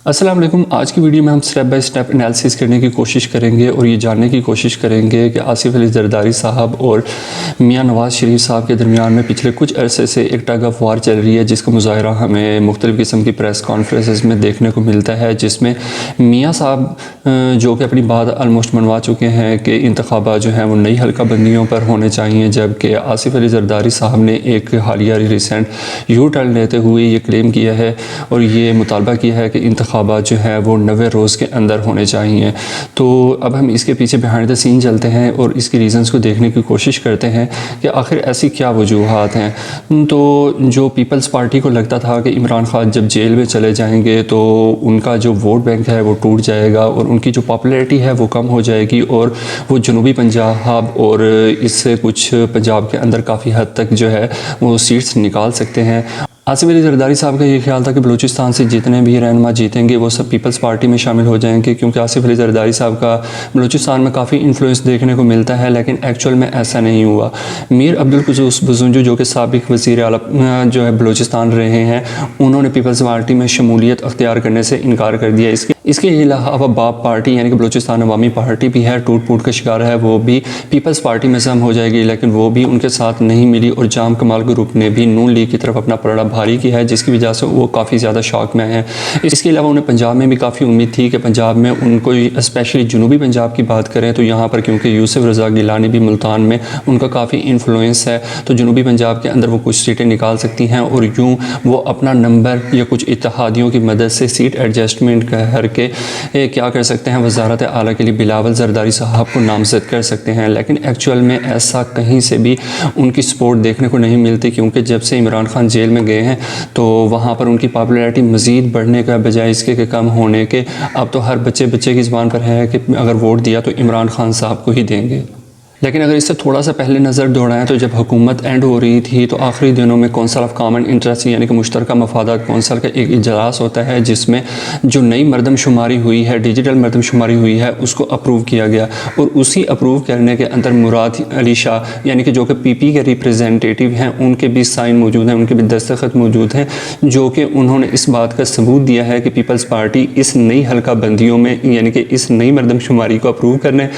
السلام علیکم۔ آج کی ویڈیو میں ہم سٹیپ بائی سٹیپ انالیسس کرنے کی کوشش کریں گے اور یہ جاننے کی کوشش کریں گے کہ آصف علی زرداری صاحب اور میاں نواز شریف صاحب کے درمیان میں پچھلے کچھ عرصے سے ایک ٹگ آف وار چل رہی ہے، جس کا مظاہرہ ہمیں مختلف قسم کی پریس کانفرنسز میں دیکھنے کو ملتا ہے، جس میں میاں صاحب جو کہ اپنی بات آلموسٹ منوا چکے ہیں کہ انتخابات جو ہیں وہ نئی حلقہ بندیوں پر ہونے چاہیے، جبکہ آصف علی زرداری صاحب نے ایک حالیہ ریسنٹ یو ٹرن لیتے ہوئے یہ کلیم کیا ہے اور یہ مطالبہ کیا ہے کہ انتخابات جو ہے وہ 90 روز کے اندر ہونے چاہیے۔ تو اب ہم اس کے پیچھے بیہائنڈ دا سین چلتے ہیں اور اس کی ریزنز کو دیکھنے کی کوشش کرتے ہیں کہ آخر ایسی کیا وجوہات ہیں۔ تو جو پیپلز پارٹی کو لگتا تھا کہ عمران خان جب جیل میں چلے جائیں گے تو ان کا جو ووٹ بینک ہے وہ ٹوٹ جائے گا اور ان کی جو پاپولیرٹی ہے وہ کم ہو جائے گی اور وہ جنوبی پنجاب اور اس سے کچھ پنجاب کے اندر کافی حد تک جو ہے وہ سیٹس نکال سکتے ہیں۔ آصف علی زرداری صاحب کا یہ خیال تھا کہ بلوچستان سے جتنے بھی رہنما جیتیں گے وہ سب پیپلز پارٹی میں شامل ہو جائیں گے، کیونکہ آصف علی زرداری صاحب کا بلوچستان میں کافی انفلوئنس دیکھنے کو ملتا ہے، لیکن ایکچول میں ایسا نہیں ہوا۔ میر عبدالقدوس بزنجو جو کہ سابق وزیر اعلیٰ جو ہے بلوچستان رہے ہیں، انہوں نے پیپلز پارٹی میں شمولیت اختیار کرنے سے انکار کر دیا۔ اس کے علاوہ باپ پارٹی یعنی کہ بلوچستان عوامی پارٹی بھی ہے، ٹوٹ پھوٹ کا شکار ہے، وہ بھی پیپلز پارٹی میں ضم ہو جائے گی، لیکن وہ بھی ان کے ساتھ نہیں ملی اور جام کمال گروپ نے بھی نون لیگ کی طرف اپنا پلڑا بھاری کیا ہے، جس کی وجہ سے وہ کافی زیادہ شاک میں ہیں۔ اس کے علاوہ انہیں پنجاب میں بھی کافی امید تھی کہ پنجاب میں ان کو اسپیشلی جنوبی پنجاب کی بات کریں تو یہاں پر کیونکہ یوسف رضا گیلانی بھی ملتان میں ان کا کافی انفلوئنس ہے، تو جنوبی پنجاب کے اندر وہ کچھ سیٹیں نکال سکتی ہیں اور یوں وہ اپنا نمبر یا کچھ اتحادیوں کی مدد سے سیٹ ایڈجسٹمنٹ کر کے کیا کر سکتے ہیں، وزارت اعلیٰ کے لیے بلاول زرداری صاحب کو نامزد کر سکتے ہیں۔ لیکن ایکچول میں ایسا کہیں سے بھی ان کی سپورٹ دیکھنے کو نہیں ملتی، کیونکہ جب سے عمران خان جیل میں گئے ہیں تو وہاں پر ان کی پاپولیرٹی مزید بڑھنے کا بجائے اس کے کم ہونے کے اب تو ہر بچے کی زبان پر ہے کہ اگر ووٹ دیا تو عمران خان صاحب کو ہی دیں گے۔ لیکن اگر اس سے تھوڑا سا پہلے نظر دوڑائیں تو جب حکومت اینڈ ہو رہی تھی تو آخری دنوں میں کونسل آف کامن انٹرسٹ یعنی کہ مشترکہ مفادات کونسل کا ایک اجلاس ہوتا ہے، جس میں جو نئی مردم شماری ہوئی ہے، ڈیجیٹل مردم شماری ہوئی ہے، اس کو اپروو کیا گیا اور اسی اپروو کرنے کے اندر مراد علی شاہ یعنی کہ جو کہ پی پی کے ریپریزنٹیٹیو ہیں، ان کے بھی سائن موجود ہیں، ان کے بھی دستخط موجود ہیں، جو کہ انہوں نے اس بات کا ثبوت دیا ہے کہ پیپلز پارٹی اس نئی حلقہ بندیوں میں یعنی کہ اس نئی مردم شماری کو اپروو کرنے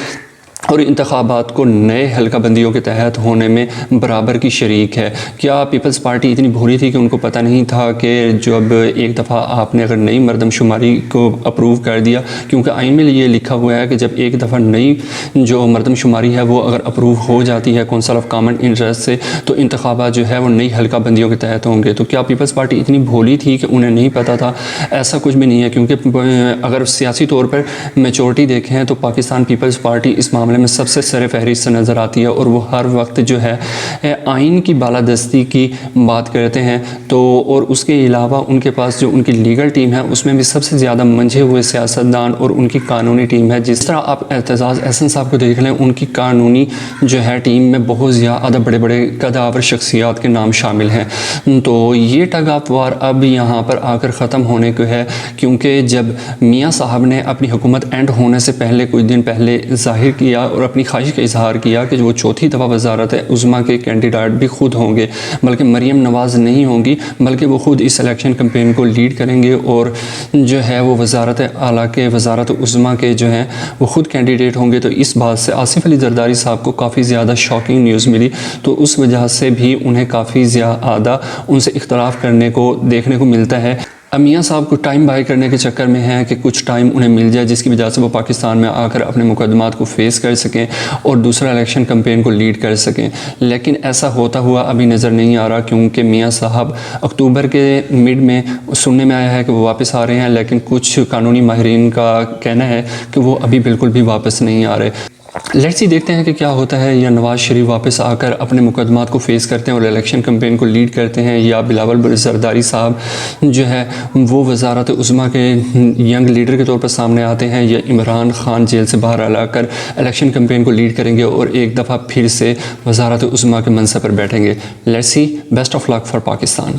اور انتخابات کو نئے حلقہ بندیوں کے تحت ہونے میں برابر کی شریک ہے۔ کیا پیپلز پارٹی اتنی بھولی تھی کہ ان کو پتہ نہیں تھا کہ جب ایک دفعہ آپ نے اگر نئی مردم شماری کو اپروو کر دیا، کیونکہ آئین میں یہ لکھا ہوا ہے کہ جب ایک دفعہ نئی جو مردم شماری ہے وہ اگر اپروو ہو جاتی ہے کونسل آف کامن انٹرسٹ سے تو انتخابات جو ہے وہ نئی حلقہ بندیوں کے تحت ہوں گے۔ تو کیا پیپلز پارٹی اتنی بھولی تھی کہ انہیں نہیں پتہ تھا؟ ایسا کچھ بھی نہیں ہے، کیونکہ اگر سیاسی طور پر میچورٹی دیکھیں تو پاکستان پیپلز پارٹی اس معاملے میں سب سے سر فہرست نظر آتی ہے اور وہ ہر وقت جو ہے آئین کی بالادستی کی بات کرتے ہیں۔ تو اور اس کے علاوہ ان کے پاس جو ان کی لیگل ٹیم ہے اس میں بھی سب سے زیادہ منجھے ہوئے سیاستدان اور ان کی قانونی ٹیم ہے۔ جس طرح آپ اعتزاز احسن صاحب کو دیکھ لیں، ان کی قانونی جو ہے ٹیم میں بہت زیادہ بڑے بڑے قداور شخصیات کے نام شامل ہیں۔ تو یہ ٹگ آف وار اب یہاں پر آ کر ختم ہونے کو ہے، کیونکہ جب میاں صاحب نے اپنی حکومت اینڈ ہونے سے پہلے کچھ دن پہلے ظاہر کیا اور اپنی خواہش کا اظہار کیا کہ وہ چوتھی دفعہ وزارت عظمیٰ کے کینڈیڈیٹ بھی خود ہوں گے، بلکہ مریم نواز نہیں ہوں گی، بلکہ وہ خود اس الیکشن کمپین کو لیڈ کریں گے اور جو ہے وہ وزارت اعلیٰ کے وزارت عظمیٰ کے جو ہیں وہ خود کینڈیڈیٹ ہوں گے۔ تو اس بات سے آصف علی زرداری صاحب کو کافی زیادہ شاکنگ نیوز ملی، تو اس وجہ سے بھی انہیں کافی زیادہ ان سے اختلاف کرنے کو دیکھنے کو ملتا ہے۔ میاں صاحب کو ٹائم بائی کرنے کے چکر میں ہے کہ کچھ ٹائم انہیں مل جائے جس کی وجہ سے وہ پاکستان میں آ کر اپنے مقدمات کو فیس کر سکیں اور دوسرا الیکشن کمپین کو لیڈ کر سکیں، لیکن ایسا ہوتا ہوا ابھی نظر نہیں آ رہا، کیونکہ میاں صاحب اکتوبر کے مڈ میں سننے میں آیا ہے کہ وہ واپس آ رہے ہیں، لیکن کچھ قانونی ماہرین کا کہنا ہے کہ وہ ابھی بالکل بھی واپس نہیں آ رہے۔ لیٹس ہی دیکھتے ہیں کہ کیا ہوتا ہے، یا نواز شریف واپس آ کر اپنے مقدمات کو فیس کرتے ہیں اور الیکشن کمپین کو لیڈ کرتے ہیں، یا بلاول زرداری صاحب جو ہے وہ وزارت عظمیٰ کے ینگ لیڈر کے طور پر سامنے آتے ہیں، یا عمران خان جیل سے باہر لا کر الیکشن کمپین کو لیڈ کریں گے اور ایک دفعہ پھر سے وزارت عظمیٰ کے منصب پر بیٹھیں گے۔ Let's see, best of luck for Pakistan.